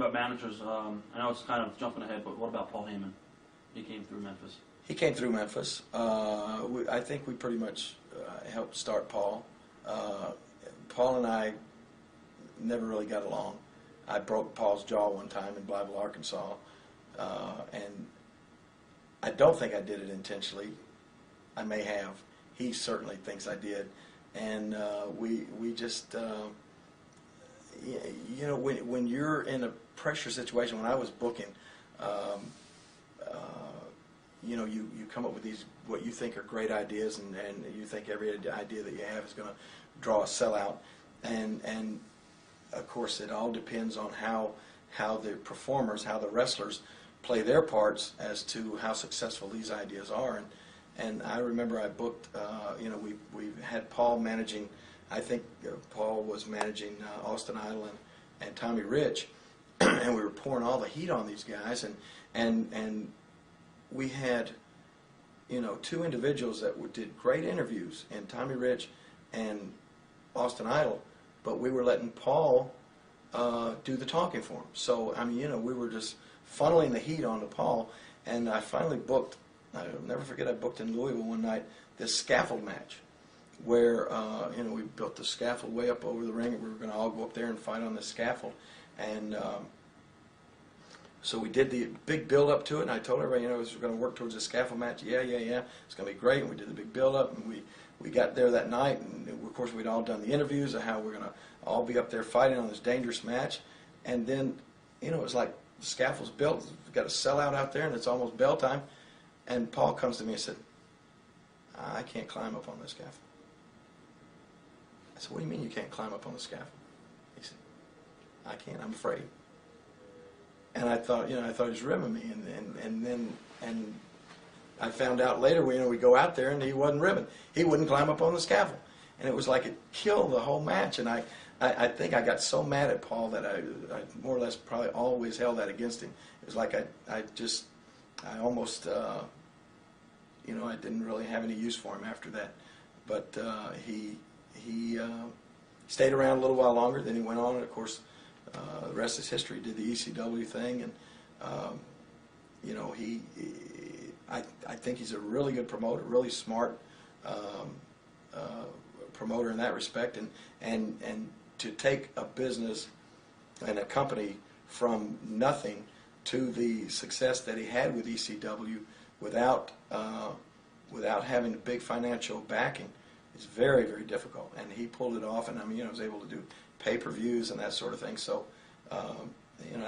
about managers, I know it's kind of jumping ahead, but what about Paul Heyman? He came through Memphis. He came through Memphis. I think we pretty much helped start Paul. Paul and I never really got along. I broke Paul's jaw one time in Blytheville, Arkansas, and I don't think I did it intentionally. I may have. He certainly thinks I did, and we just, you know, when you're in a pressure situation, when I was booking, you know, you come up with these what you think are great ideas, and you think every idea that you have is going to draw a sellout, and of course it all depends on how the performers, how the wrestlers play their parts as to how successful these ideas are. And I remember I booked, you know, we had Paul managing, I think Paul was managing Austin Idol and Tommy Rich, and we were pouring all the heat on these guys, and we had, you know, two individuals that did great interviews, and Tommy Rich and Austin Idol, but we were letting Paul do the talking for him. So, I mean, you know, we were just funneling the heat onto Paul, and I finally booked, I'll never forget, I booked in Louisville one night this scaffold match where, you know, we built the scaffold way up over the ring, and we were going to all go up there and fight on this scaffold. And so we did the big build-up to it, and I told everybody, you know, we're going to work towards a scaffold match. Yeah, it's going to be great. And we did the big build-up, and we got there that night, and of course we'd all done the interviews of how we're going to all be up there fighting on this dangerous match. And then, you know, it was like the scaffold's built, we've got a sellout out there, and it's almost bell time. And Paul comes to me and said, I can't climb up on this scaffold. I said, what do you mean you can't climb up on the scaffold? He said, I can't, I'm afraid. And I thought, you know, he was ribbing me, and then I found out later, you know, we go out there and he wasn't ribbing. He wouldn't climb up on the scaffold. And it was like it killed the whole match. And I think I got so mad at Paul that I more or less probably always held that against him. It was like I almost, you know, I didn't really have any use for him after that. But he stayed around a little while longer. Then he went on, and of course, the rest is history. He did the ECW thing, and you know, I think he's a really good promoter, really smart promoter in that respect, and to take a business and a company from nothing to the success that he had with ECW without having a big financial backing is very, very difficult, and he pulled it off. And I mean, you know, was able to do pay-per-views and that sort of thing. So, you know,